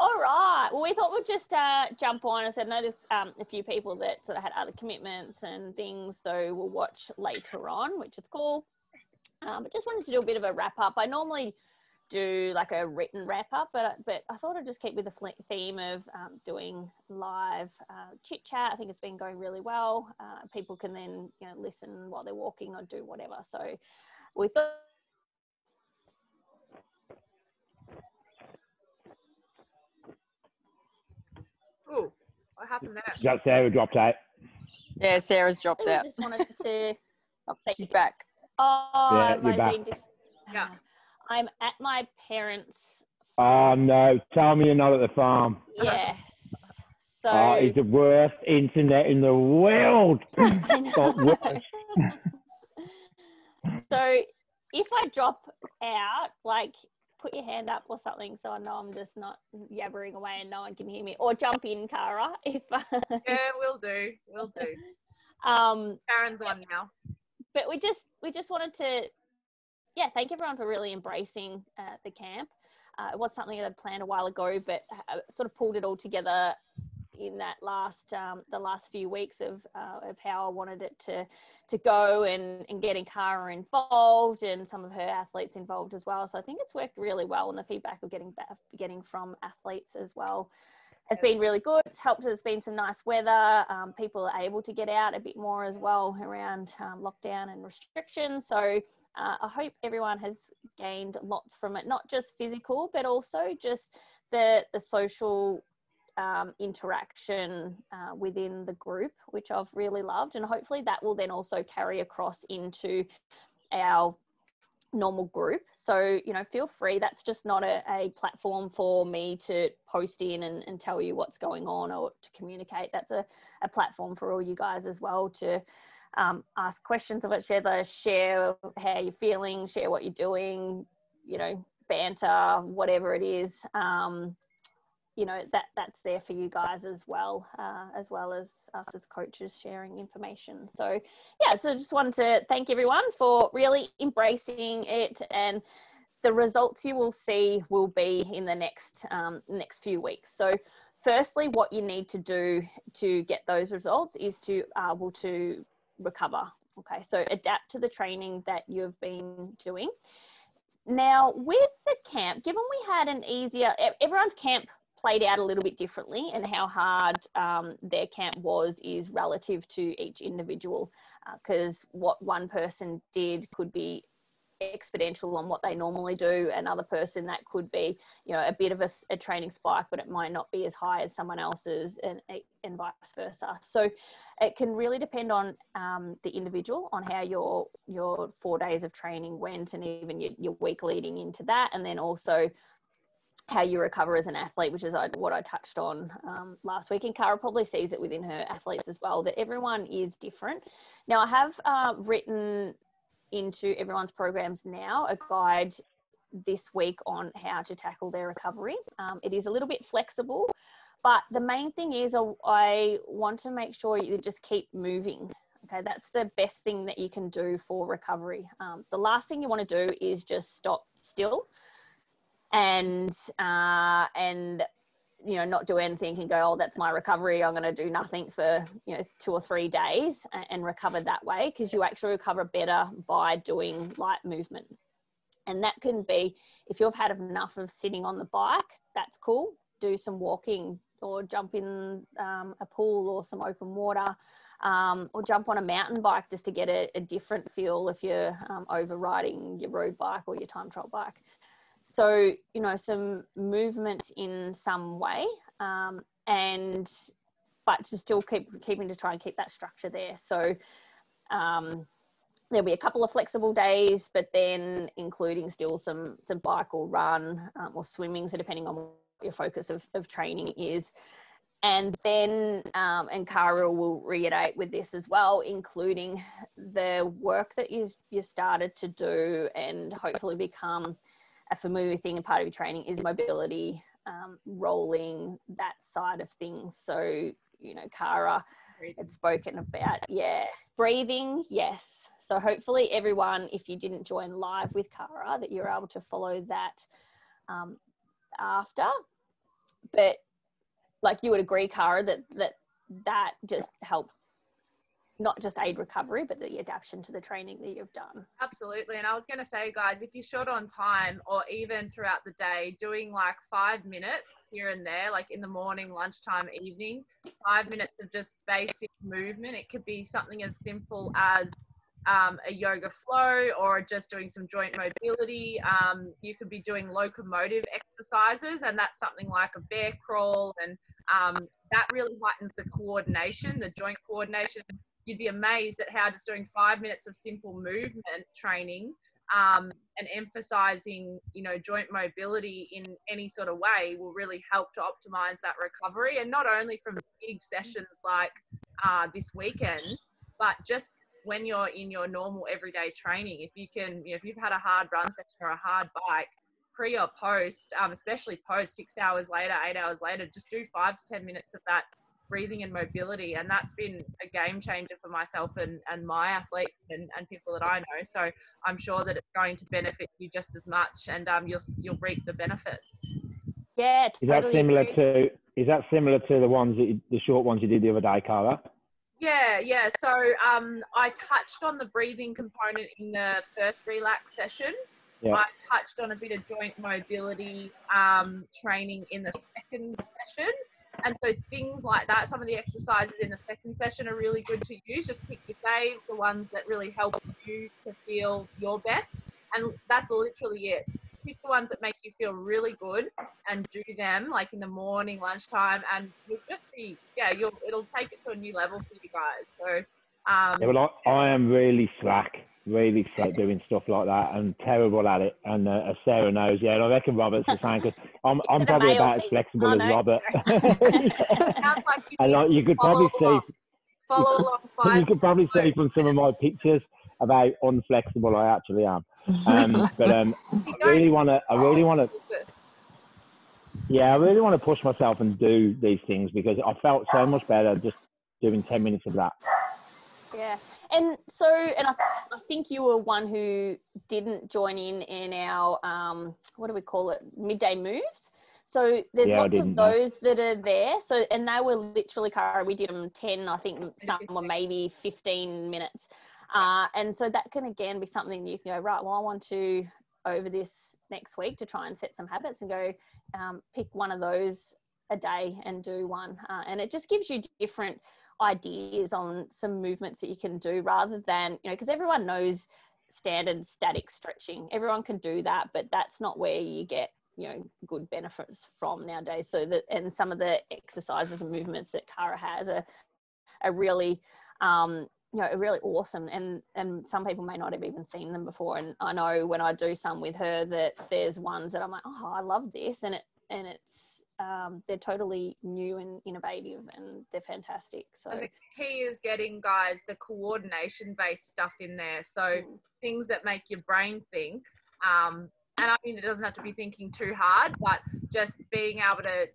All right. Well, we thought we'd just jump on. I said, no, there's a few people that sort of had other commitments and things, so we'll watch later on, which is cool. But just wanted to do a bit of a wrap up. I normally do like a written wrap up, but I thought I'd just keep with the theme of doing live chit chat. I think it's been going really well. People can then listen while they're walking or do whatever. So we thought. Oh, what happened there? Just Sarah dropped out. Yeah, Sarah's dropped out. I just wanted to. She's back. Oh, Yeah, you're back. Yeah. I'm at my parents' Oh no! Tell me you're not at the farm. Yes. So it's the worst internet in the world. So if I drop out, like, put your hand up or something so I know I'm just not yabbering away and no one can hear me. Or jump in, Cara. If yeah, we'll do. Karen's on now. But we just wanted to, thank everyone for really embracing the camp. It was something that I'd planned a while ago, but sort of pulled it all together in that the last few weeks of how I wanted it to go, and getting Cara involved and some of her athletes involved as well. So I think it's worked really well, and the feedback we're getting from athletes as well has been really good. It's helped. There's been some nice weather. People are able to get out a bit more as well around lockdown and restrictions. So I hope everyone has gained lots from it, not just physical, but also just the social interaction within the group, which I've really loved. And hopefully that will then also carry across into our normal group. So, feel free. That's just not a platform for me to post in and tell you what's going on or to communicate. That's a platform for all you guys as well to ask questions of each other, share how you're feeling, share what you're doing, banter, whatever it is. That's there for you guys as well as us as coaches sharing information. So so just wanted to thank everyone for really embracing it, and the results you will see will be in the next few weeks. So firstly, what you need to do to get those results is to recover. Okay, so adapt to the training that you've been doing. Now with the camp, given we had everyone's camp played out a little bit differently, and how hard their camp is relative to each individual, because what one person did could be exponential on what they normally do. Another person, that could be a bit of a training spike, but it might not be as high as someone else's, and vice versa. So it can really depend on the individual, on how your 4 days of training went, and even your week leading into that, and then also how you recover as an athlete, which is what I touched on last week. And Cara probably sees it within her athletes as well, that everyone is different. Now, I have written into everyone's programs now a guide this week on how to tackle their recovery. It is a little bit flexible, but the main thing is I want to make sure you just keep moving. Okay, that's the best thing that you can do for recovery. The last thing you want to do is just stop still and not do anything and go, oh, that's my recovery, I'm going to do nothing for 2 or 3 days and recover that way, because you actually recover better by doing light movement. And that can be, if you've had enough of sitting on the bike, that's cool, do some walking, or jump in a pool or some open water, or jump on a mountain bike just to get a different feel if you're overriding your road bike or your time trial bike. So, some movement in some way, but to still keeping to try and keep that structure there. So there'll be a couple of flexible days, but then including still some bike or run or swimming, so depending on what your focus of training is. And then, and Cara will reiterate with this as well, including the work that you've started to do and hopefully become a familiar thing and part of your training is mobility, rolling, that side of things. So, Cara had spoken about, breathing, yes. So hopefully everyone, if you didn't join live with Cara, that you're able to follow that after. But like you would agree, Cara, that just helps not just aid recovery, but the adaptation to the training that you've done. Absolutely. And I was going to say, guys, if you're short on time or even throughout the day, doing like 5 minutes here and there, like in the morning, lunchtime, evening, 5 minutes of just basic movement. It could be something as simple as a yoga flow or just doing some joint mobility. You could be doing locomotive exercises, and that's something like a bear crawl, and that really heightens the coordination, the joint coordination. You'd be amazed at how just doing 5 minutes of simple movement training and emphasizing, you know, joint mobility in any sort of way will really help to optimize that recovery. And not only from big sessions like this weekend, but just when you're in your normal everyday training. If you can, you know, if you've had a hard run session or a hard bike, pre or post, especially post, 6 hours later, 8 hours later, just do 5 to 10 minutes of that breathing and mobility. And that's been a game changer for myself and my athletes and people that I know. So I'm sure that it's going to benefit you just as much, and you'll reap the benefits. Yeah, totally. Is that similar to the ones the short ones you did the other day, Cara? Yeah. So I touched on the breathing component in the first relax session. Yeah. I touched on a bit of joint mobility training in the second session. And so things like that, some of the exercises in the second session are really good to use. Just pick your faves, the ones that really help you to feel your best. And that's literally it. Pick the ones that make you feel really good and do them like in the morning, lunchtime, and you'll just be, it'll take it to a new level for you guys. So, I am really slack doing stuff like that and terrible at it. And Sarah knows, and I reckon Robert's the same, because I'm probably about as flexible as Robert. Sounds like and you could probably see, follow along. You could probably see from some of my pictures about unflexible I actually am. But I really want to push myself and do these things, because I felt so much better just doing 10 minutes of that. Yeah. And so, I think you were one who didn't join in our, what do we call it, midday moves. So there's lots of those that are there. So, and they were literally, Cara, we did them 10, I think some were maybe 15 minutes. And so that can again be something you can go, right, well, I want to, over this next week, to try and set some habits and go pick one of those a day and do one. And it just gives you different ideas on some movements that you can do, rather than, because everyone knows standard static stretching. Everyone can do that, but that's not where you get, good benefits from nowadays. So that, and some of the exercises and movements that Cara has are really, really awesome. And some people may not have even seen them before. And I know when I do some with her that there's ones that I'm like, oh, I love this. And it's, they're totally new and innovative, and they're fantastic. So and the key is getting, guys, the coordination based stuff in there. So things that make your brain think, and I mean, it doesn't have to be thinking too hard, but just being able to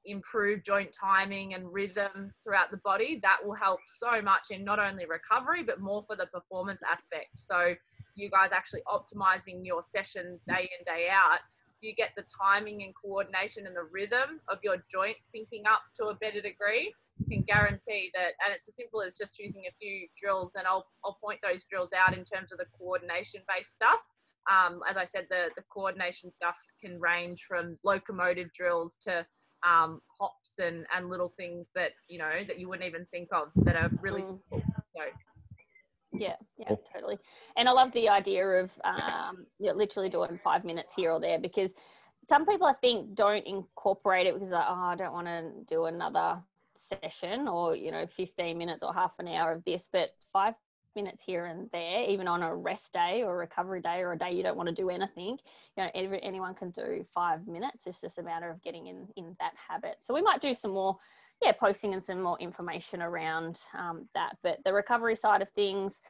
improve joint timing and rhythm throughout the body, that will help so much in not only recovery, but more for the performance aspect. So you guys actually optimizing your sessions day in, day out, you get the timing and coordination and the rhythm of your joints syncing up to a better degree, you can guarantee that. And it's as simple as just choosing a few drills, and I'll point those drills out in terms of the coordination based stuff. As I said, the coordination stuff can range from locomotive drills to hops and little things that that you wouldn't even think of, that are really simple. So yeah, totally. And I love the idea of literally doing 5 minutes here or there, because some people, I think, don't incorporate it because like, oh, I don't want to do another session or 15 minutes or half an hour of this. But 5 minutes here and there, even on a rest day or a recovery day or a day you don't want to do anything, anyone can do 5 minutes. It's just a matter of getting in that habit. So we might do some more posting and some more information around that. But the recovery side of things,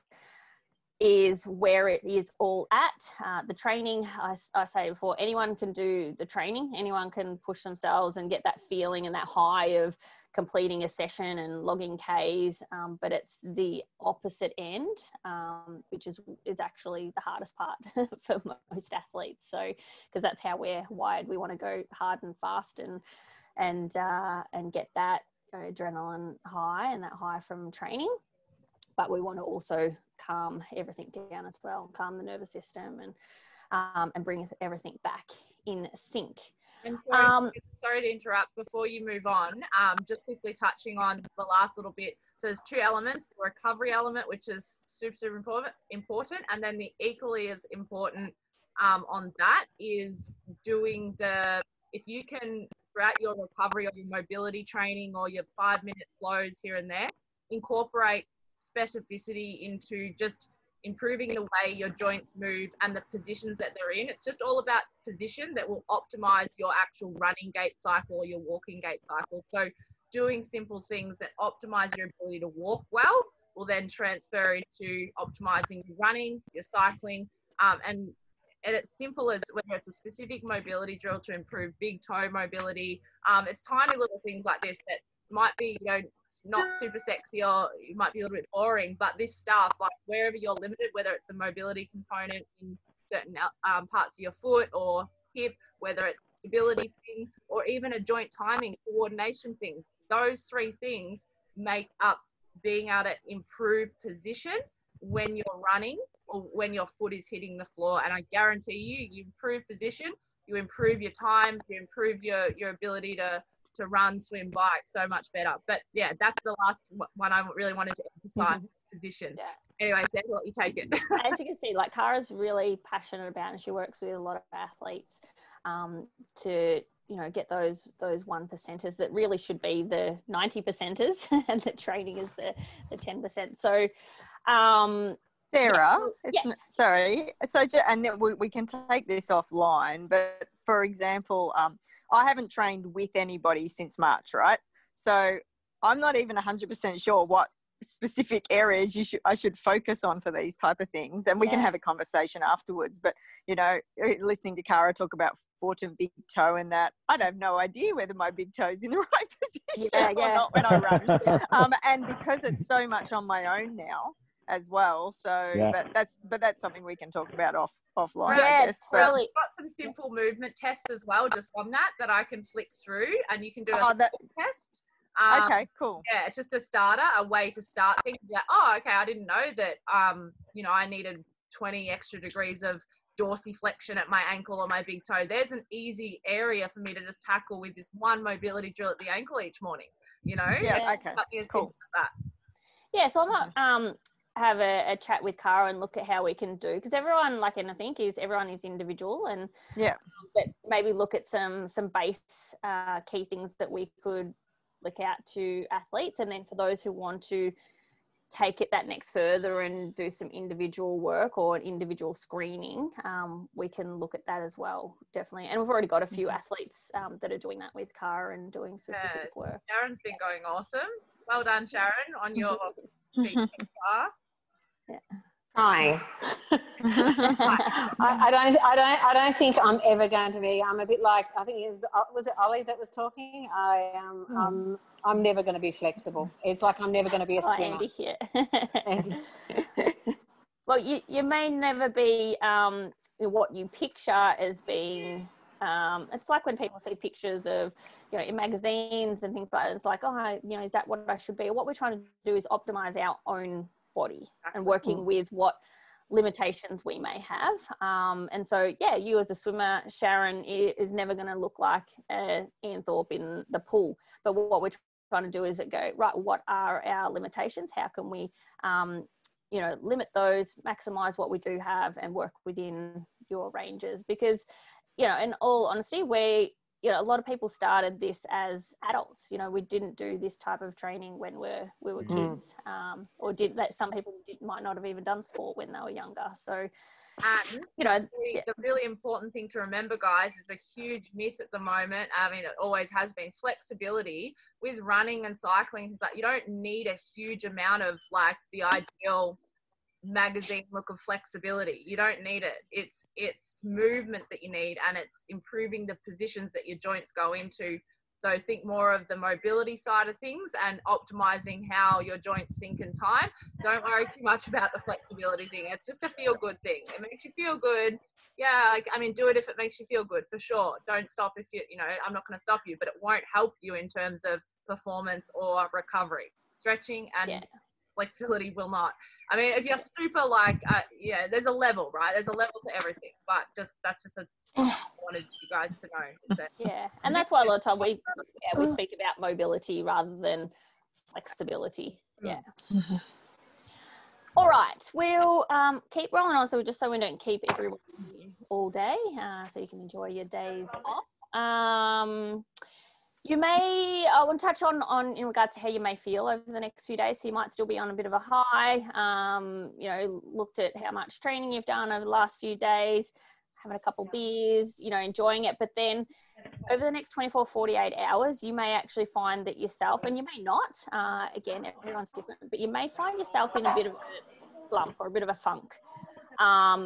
is where it is all at. The training, I say before, anyone can do the training, anyone can push themselves and get that feeling and that high of completing a session and logging Ks, but it's the opposite end, which is actually the hardest part for most athletes. So, because that's how we're wired, we want to go hard and fast and get that adrenaline high and that high from training. But we want to also calm everything down as well, calm the nervous system and bring everything back in sync. And sorry to interrupt before you move on, just quickly touching on the last little bit. So there's two elements, the recovery element, which is super important. And then the equally as important on that is doing if you can, throughout your recovery or your mobility training or your 5-minute flows here and there, incorporate specificity into just improving the way your joints move and the positions that they're in. It's just all about position that will optimize your actual running gait cycle or your walking gait cycle. So doing simple things that optimize your ability to walk well will then transfer into optimizing your running, your cycling, and it's simple as whether it's a specific mobility drill to improve big toe mobility. It's tiny little things like this that might be, not super sexy, or it might be a little bit boring, but this stuff, like wherever you're limited, whether it's a mobility component in certain parts of your foot or hip, whether it's a stability thing or even a joint timing coordination thing, those three things make up being able to improve position when you're running or when your foot is hitting the floor. And I guarantee you improve position, you improve your time, you improve your ability to run, swim, bike so much better. But yeah, that's the last one I really wanted to emphasize, position. Yeah. Anyway, Seth, I'll let you take it. As you can see, like Kara's really passionate about, and she works with a lot of athletes to, get those 1%ers that really should be the 90%ers and the training is the 10%. So, Sarah, yes. Sorry. So, and then we can take this offline, but for example, I haven't trained with anybody since March, right? So I'm not even 100% sure what specific areas I should focus on for these type of things. And we can have a conversation afterwards. But, listening to Cara talk about foot and big toe and that, I have no idea whether my big toe's in the right position or not when I run. And because it's so much on my own now as well, but that's something we can talk about offline. I guess. Totally. I've got some simple movement tests as well, just on that I can flick through, and you can do a test. Okay, cool. Yeah, it's just a starter, a way to start things. Like, okay, I didn't know that. I needed 20 extra degrees of dorsiflexion at my ankle or my big toe. There's an easy area for me to just tackle with this one mobility drill at the ankle each morning. Yeah. Okay. Something as cool. simple as that. Yeah. So I might have a chat with Cara and look at how we can do, because everyone, everyone is individual, and but maybe look at some base key things that we could look out to athletes, and then for those who want to take it that next further and do some individual work or an individual screening, we can look at that as well, definitely. And we've already got a few athletes that are doing that with Cara and doing specific work. Sharon's been going awesome. Well done, Sharon, on your big car. Yeah. Trying. I don't think I'm ever going to be. I'm a bit like, I think was it Ollie that was talking? I'm never going to be flexible. It's like I'm never going to be a swimmer. Andy, yeah. Andy. Well, you may never be what you picture as being. It's like when people see pictures of, in magazines and things like that. It's like, is that what I should be? What we're trying to do is optimize our own body and working with what limitations we may have. And so, you as a swimmer, Sharon, is never going to look like Ian Thorpe in the pool. But what we're trying to do is go, right, what are our limitations? How can we, limit those, maximize what we do have and work within your ranges? Because, in all honesty, a lot of people started this as adults. We didn't do this type of training when we were kids, or some people might not have even done sport when they were younger. So, and the really important thing to remember, guys, is a huge myth at the moment. I mean, it always has been, flexibility with running and cycling. Is like you don't need a huge amount of like the ideal magazine look of flexibility. You don't need it. It's movement that you need, and it's improving the positions that your joints go into. So think more of the mobility side of things and optimizing how your joints sync in time. Don't worry too much about the flexibility thing. It's just a feel good thing. It makes you feel good. Yeah, like, I mean, do it if it makes you feel good, for sure. Don't stop if you know, I'm not going to stop you, but it won't help you in terms of performance or recovery. Stretching and flexibility will not. I mean, if you're super like, yeah, there's a level, right? There's a level to everything, but that's just a I wanted you guys to know. Yeah, and that's why a lot of time we speak about mobility rather than flexibility. Yeah. All right, we'll keep rolling on, so we don't keep everyone all day, so you can enjoy your days off. You may, I want to touch on in regards to how you may feel over the next few days. So you might still be on a bit of a high, you know, looked at how much training you've done over the last few days, having a couple beers, you know, enjoying it. But then over the next 24, 48 hours, you may actually find that yourself, and you may not, again, everyone's different, but you may find yourself in a bit of a slump or a bit of a funk.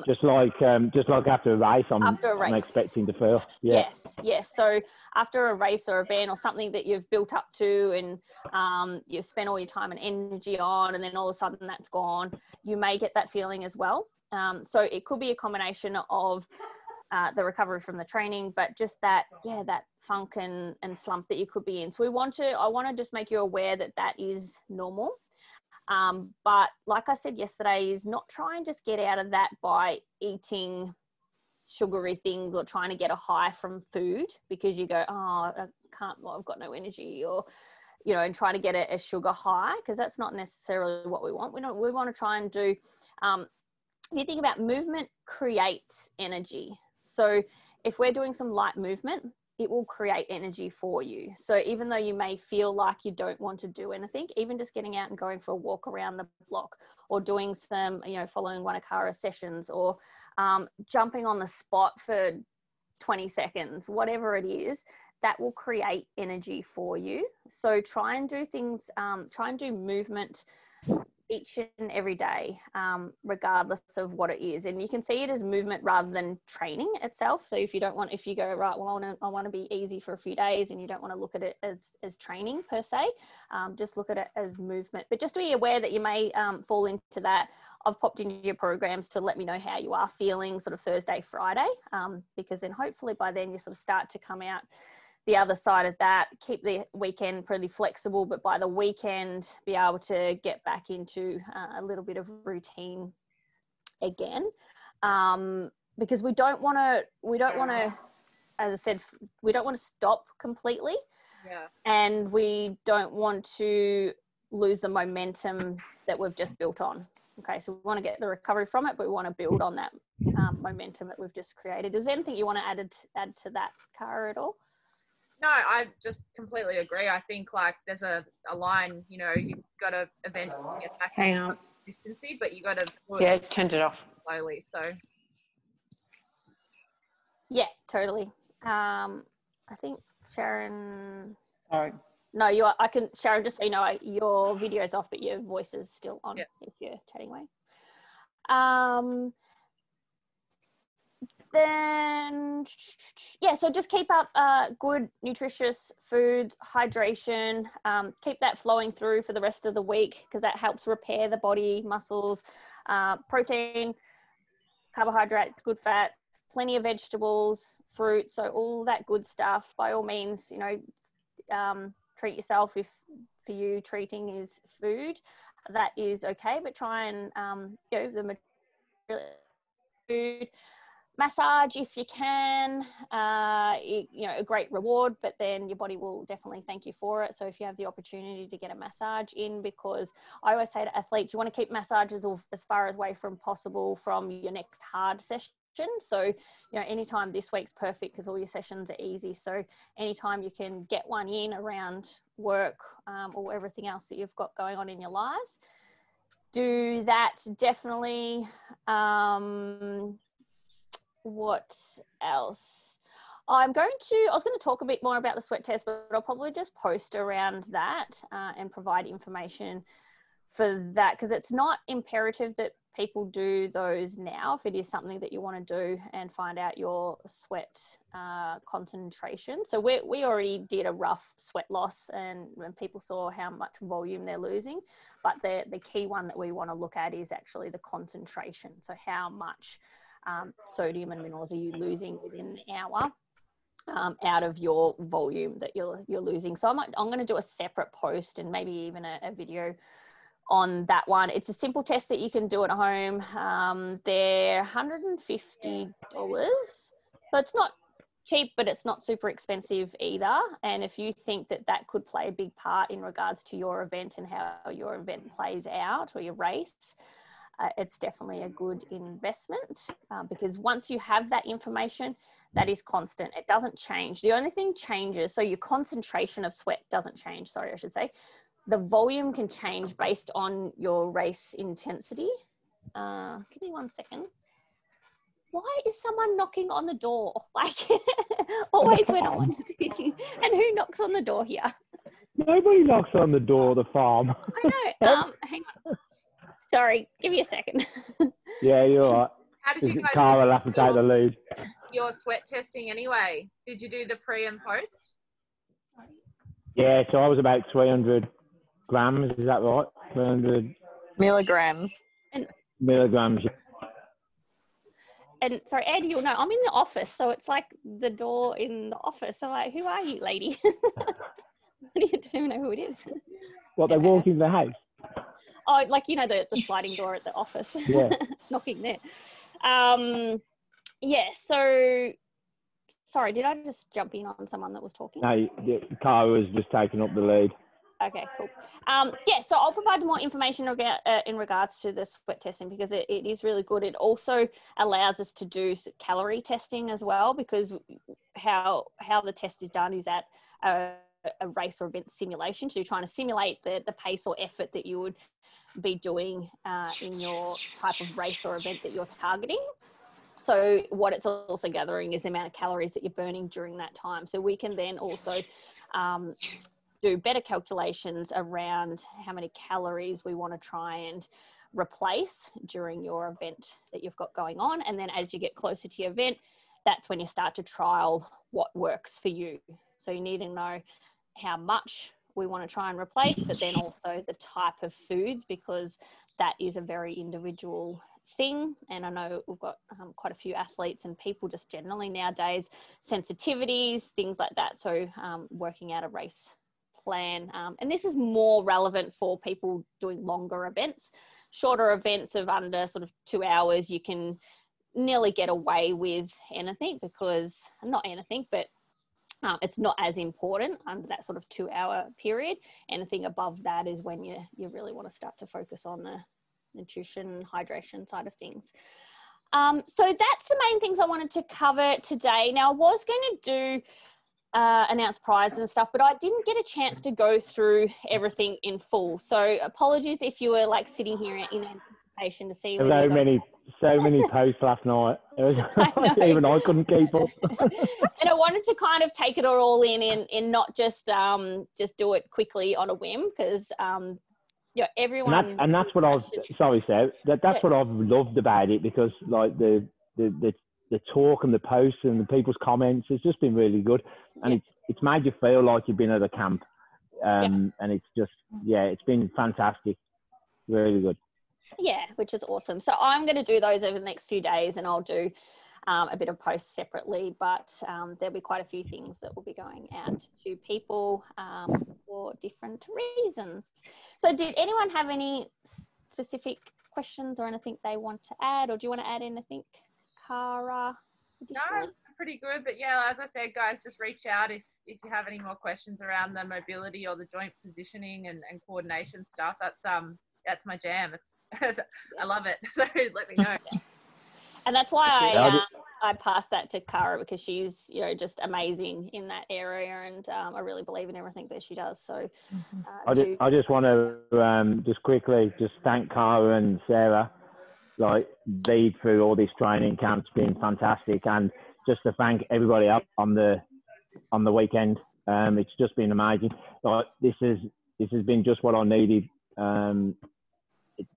Just like after a race, I'm expecting to feel. Yeah. Yes. So after a race or event or something that you've built up to, and you've spent all your time and energy on, and then all of a sudden that's gone, you may get that feeling as well. So it could be a combination of the recovery from the training, but just that funk and slump that you could be in. So I want to just make you aware that that is normal. But like I said yesterday, is not try and just get out of that by eating sugary things or trying to get a high from food because you go, oh, I can't, well, I've got no energy, or, you know, and trying to get a sugar high, because that's not necessarily what we want. We want to try and do, if you think about movement creates energy. So if we're doing some light movement, it will create energy for you. So even though you may feel like you don't want to do anything, even just getting out and going for a walk around the block, or doing some, you know, following one of Kara's sessions, or jumping on the spot for 20 seconds, whatever it is, that will create energy for you. So try and do things, try and do movement each and every day, regardless of what it is. And you can see it as movement rather than training itself. So if you go, right, well, I want to be easy for a few days, and you don't want to look at it as training per se, just look at it as movement. But just to be aware that you may fall into that. I've popped into your programs to let me know how you are feeling sort of Thursday, Friday, because then hopefully by then you sort of start to come out the other side of that, keep the weekend pretty flexible, but by the weekend be able to get back into a little bit of routine again, because we don't want to, as I said, we don't want to stop completely, and we don't want to lose the momentum that we've just built on. Okay, so we want to get the recovery from it, but we want to build on that momentum that we've just created. Is there anything you want to add to that, Kara, at all? No, I just completely agree. I think like there's a line, you know, you've got to eventually get back to consistency, but you got to turned it off slowly. So yeah, totally. I think Sharon. Sorry. No, Sharon, just so you know, your video is off, but your voice is still on if you're chatting away. Then, yeah, so just keep up good, nutritious food, hydration, keep that flowing through for the rest of the week, because that helps repair the body, muscles, protein, carbohydrates, good fats, plenty of vegetables, fruit, so all that good stuff. By all means, you know, treat yourself if for you treating is food. That is okay, but try and, you know, the food. Massage if you can, you know, a great reward, but then your body will definitely thank you for it. So if you have the opportunity to get a massage in, because I always say to athletes, you want to keep massages as far away from possible from your next hard session. So, you know, anytime this week's perfect because all your sessions are easy. So anytime you can get one in around work or everything else that you've got going on in your lives, do that definitely. What else? I was going to talk a bit more about the sweat test, but I'll probably just post around that and provide information for that, because it's not imperative that people do those now if it is something that you want to do and find out your sweat concentration. So we already did a rough sweat loss, and when people saw how much volume they're losing, but the key one that we want to look at is actually the concentration. So how much sodium and minerals are you losing within an hour out of your volume that you're losing. So I'm going to do a separate post and maybe even a video on that one. It's a simple test that you can do at home. They're $150. So it's not cheap, but it's not super expensive either. And if you think that that could play a big part in regards to your event and how your event plays out or your race, it's definitely a good investment because once you have that information, that is constant. It doesn't change. The only thing changes, so your concentration of sweat doesn't change, sorry, I should say. The volume can change based on your race intensity. Give me 1 second. Why is someone knocking on the door? Like, always when I'm and who knocks on the door here? Nobody knocks on the door of the farm. I know. Hang on. Sorry, give me a second. Yeah, you're all right. How did you guys Cara will have to take the lead. Your sweat testing anyway? Did you do the pre and post? Yeah, so I was about 300 grams, is that right? 300 milligrams. milligrams. And sorry, Ed, you'll know, I'm in the office, so it's like the door in the office. So like, who are you, lady? I don't even know who it is. What, they walk in the house? Oh, like, you know, the sliding door at the office. Yeah. Knocking there. Yeah, so, sorry, did I just jump in on someone that was talking? No, Cara was just taking up the lead. Okay, cool. Yeah, so I'll provide more information in regards to the sweat testing because it is really good. It also allows us to do calorie testing as well, because how the test is done is at a race or event simulation. So you're trying to simulate the pace or effort that you would be doing in your type of race or event that you're targeting. So what it's also gathering is the amount of calories that you're burning during that time. So we can then also do better calculations around how many calories we want to try and replace during your event that you've got going on. And then as you get closer to your event, that's when you start to trial what works for you. So you need to know how much we want to try and replace, but then also the type of foods, because that is a very individual thing. And I know we've got quite a few athletes and people just generally nowadays, sensitivities, things like that. So working out a race plan. And this is more relevant for people doing longer events. Shorter events of under sort of 2 hours, you can nearly get away with anything because, not anything, but it's not as important under that sort of 2 hour period. Anything above that is when you really want to start to focus on the nutrition, hydration side of things. So that's the main things I wanted to cover today. Now I was going to do announce prizes and stuff, but I didn't get a chance to go through everything in full. So apologies if you were like sitting here in anticipation to see. So many posts last night. Even I couldn't keep up. And I wanted to kind of take it all in not just do it quickly on a whim, because everyone. And that's what I've. Sorry, Sarah. That's what I've loved about it, because like the talk and the posts and the people's comments, it's just been really good, and it's made you feel like you've been at a camp, and it's just it's been fantastic, really good. Yeah, which is awesome. So I'm going to do those over the next few days, and I'll do a bit of posts separately, but there'll be quite a few things that will be going out to people for different reasons. So did anyone have any specific questions or anything they want to add, or do you want to add anything, Cara? No, pretty good. But yeah, as I said, guys, just reach out if you have any more questions around the mobility or the joint positioning and coordination stuff. That's my jam. I love it. So let me know. And that's why I passed that to Cara, because she's just amazing in that area, and I really believe in everything that she does. So I just want to just quickly thank Cara and Sarah, like lead through all this training camp's been fantastic, and just to thank everybody else on the weekend. It's just been amazing. Like this has been just what I needed.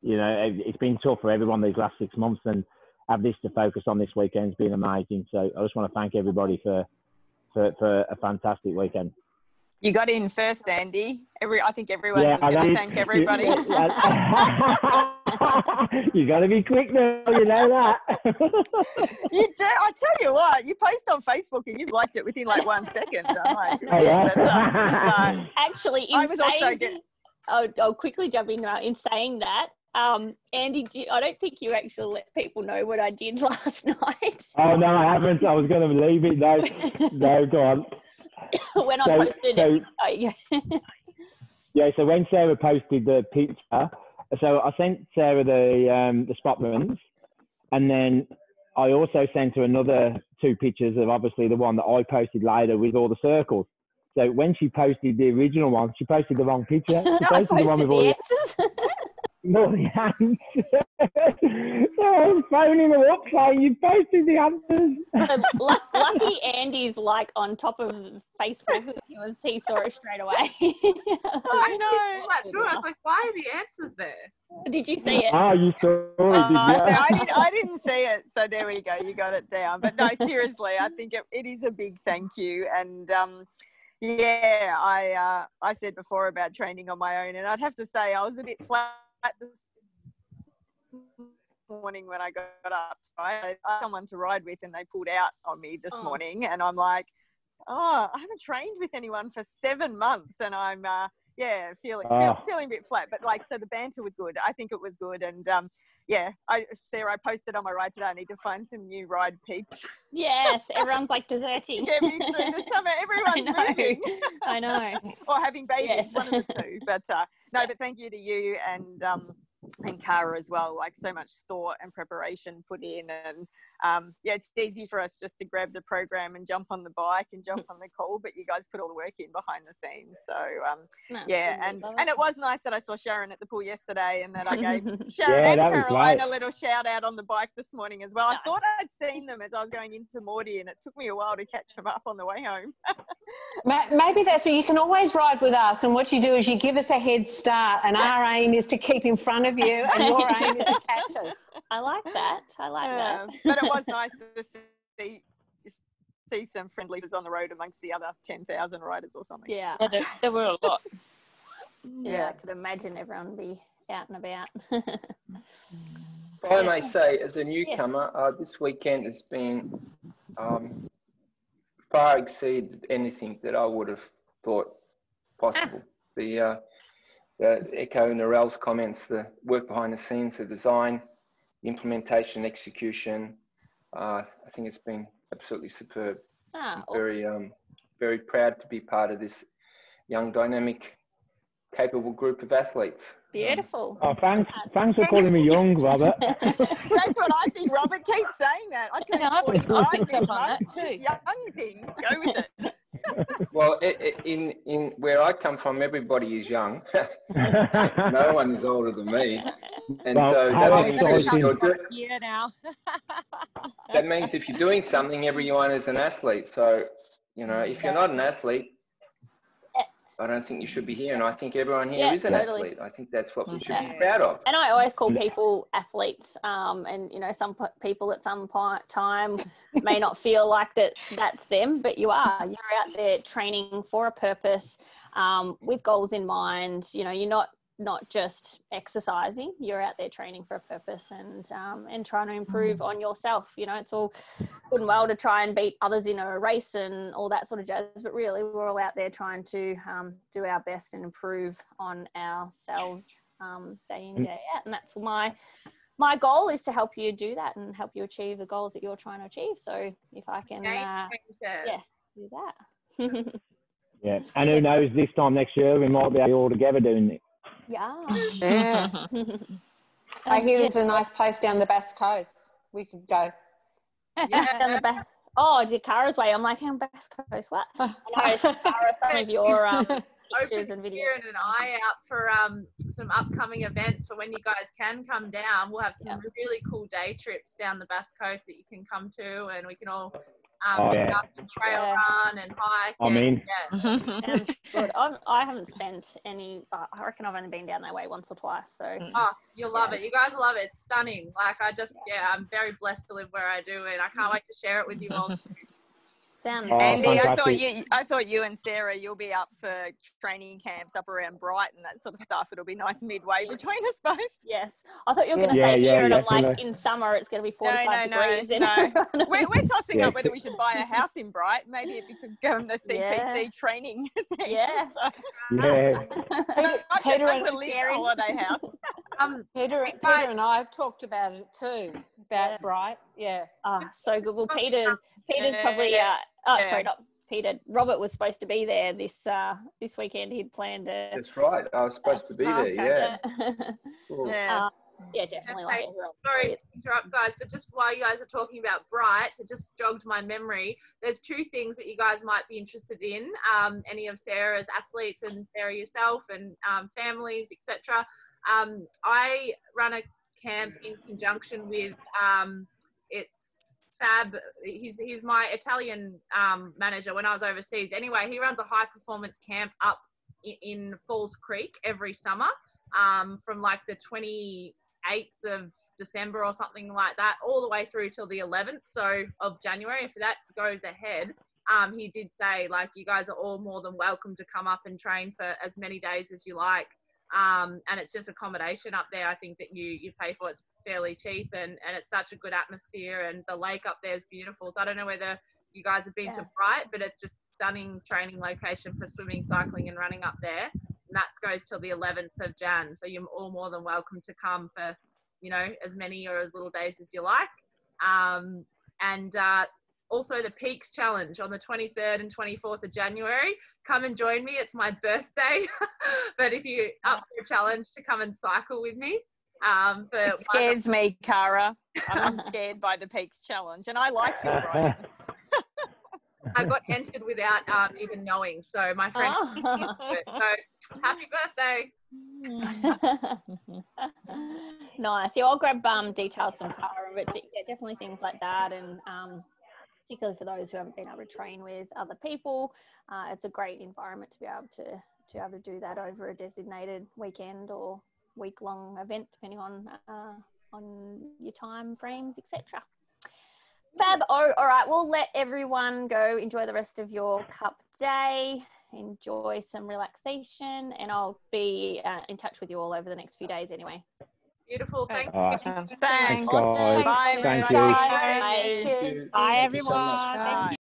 it's been tough for everyone these last 6 months, and have this to focus on this weekend has been amazing. So I just want to thank everybody for a fantastic weekend. You got in first, Andy. I think everyone's just going to thank everybody. You got to be quick now, you know that. You do. I tell you what, you post on Facebook and you've liked it within like 1 second. I'm like, actually, I'll quickly jump in saying that. Andy, I don't think you actually let people know what I did last night. Oh, no, I haven't. I was going to leave it. No, go on. When I posted it. Oh, yeah. Yeah, so when Sarah posted the picture, so I sent Sarah the spot runs, and then I also sent her another 2 pictures of obviously the one that I posted later with all the circles. So when she posted the original one, she posted the wrong picture. She posted the one with all the hands. So I was phoning her up saying, you posted the answers. So, lucky Andy's like on top of Facebook. He saw it straight away. I know. That too. I was like, why are the answers there? Did you see it? Oh, you saw it, did you? I didn't see it. So there we go. You got it down. But no, seriously, I think it is a big thank you. And yeah, I said before about training on my own, and I'd have to say I was a bit flat this morning when I got up. I had someone to ride with and they pulled out on me this morning, and I'm like, I haven't trained with anyone for 7 months, and I'm feeling a bit flat. But like, so the banter was good. I think it was good, and Sarah, I posted on my ride today. I need to find some new ride peeps. Yes, everyone's like deserting. Get me through the summer. Everyone's moving. I know. Or having babies, yes. one of the two. But no, but thank you to you and Cara as well. Like, so much thought and preparation put in, and it's easy for us just to grab the program and jump on the bike and jump on the call, but you guys put all the work in behind the scenes. So and it was nice that I saw Sharon at the pool yesterday, and that I gave Sharon and Caroline a little shout out on the bike this morning as well. Nice. I thought I'd seen them as I was going into Morty, and it took me a while to catch them up on the way home. Maybe that's so. You can always ride with us, and what you do is you give us a head start, and our aim is to keep in front of you, and your aim is to catch us. I like that. But it was nice to see some friendlies on the road amongst the other 10,000 riders or something. Yeah, there were a lot. Yeah, I could imagine everyone be out and about. I may say, as a newcomer, this weekend has been far exceeded anything that I would have thought possible. The echo Narelle's comments, the work behind the scenes, the design, the implementation, execution. I think it's been absolutely superb. I'm very proud to be part of this young, dynamic, capable group of athletes. Beautiful. Thanks for calling me young, Robert. That's what I think. Robert keeps saying that. I tell you, 45 this month, this young thing. Go with it. Well, in where I come from, everybody is young. No one is older than me, and that means if you're doing something, everyone is an athlete. So, if you're not an athlete, I don't think you should be here, and I think everyone here is an athlete. I think that's what we should be proud of. And I always call people athletes, and some people at some time may not feel like that's them, but you're out there training for a purpose, with goals in mind. You're not just exercising, you're out there training for a purpose and trying to improve on yourself. It's all good and well to try and beat others in a race and all that sort of jazz, but really we're all out there trying to do our best and improve on ourselves day in, day out. And that's my goal, is to help you do that and help you achieve the goals that you're trying to achieve. So if I can do that. Yeah, and who knows, this time next year we might be all together doing it. Yeah. I hear there's a nice place down the Bass Coast. We could go. Yeah, down the back. Oh, Cara's way. I'm like, Bass Coast, what? I know, Cara, some of your pictures and videos. Keeping an eye out for some upcoming events for when you guys can come down. We'll have some really cool day trips down the Bass Coast that you can come to, and we can all Get up and trail run and hike. I'm in. Yeah. Sounds good. I haven't spent any. I reckon I've only been down that way once or twice. So You'll love it. You guys will love it. It's stunning. Like I'm very blessed to live where I do, and I can't wait to share it with you all. Sounds Andy, fantastic. I thought you and Sarah, you'll be up for training camps up around Brighton, that sort of stuff. It'll be nice midway between us both. Yes, I thought you were going to say here, and I'm like, in summer it's going to be 45 degrees. No. We're tossing up whether we should buy a house in Brighton. Maybe if we could go on the CPC training. Yeah. Peter and to live holiday house. Peter and I have talked about it too, about Bright. Yeah. So good. Well, Peter's probably. Sorry, not Peter. Robert was supposed to be there this weekend. He'd planned to. That's right. I was supposed to be there. Yeah. Cool. Yeah, definitely. Sorry to interrupt, guys, but just while you guys are talking about Bright, it just jogged my memory. There's two things that you guys might be interested in. Any of Sarah's athletes and Sarah yourself and families, etc. I run a camp in conjunction with it's Fab. He's my Italian manager when I was overseas. Anyway, he runs a high performance camp up in Falls Creek every summer from like the 28th of December or something like that, all the way through till the 11th of January. If that goes ahead, he did say, like, you guys are all more than welcome to come up and train for as many days as you like. And it's just accommodation up there. I think that you pay for. It's fairly cheap, and it's such a good atmosphere, and the lake up there is beautiful. So I don't know whether you guys have been to Bright, but it's just a stunning training location for swimming, cycling and running up there. And that goes till the 11th of Jan. So you're all more than welcome to come for, as many or as little days as you like. Also the Peaks Challenge on the 23rd and 24th of January. Come and join me. It's my birthday. But if you're up for a challenge, to come and cycle with me. It scares me, Cara. I'm scared by the Peaks Challenge, and I like you, Brian. I got entered without even knowing, so my friend so happy birthday. Nice. Yeah, I'll grab details from Cara, but definitely things like that, and particularly for those who haven't been able to train with other people, it's a great environment to be able to do that over a designated weekend or week-long event, depending on your time frames, etc. Fab. All right, we'll let everyone go. Enjoy the rest of your cup day. Enjoy some relaxation, and I'll be in touch with you all over the next few days anyway. Beautiful. Thank you. Awesome. Thanks. Guys. Bye. Thank you. Bye. Bye, everyone. Thank you so much. Thank you.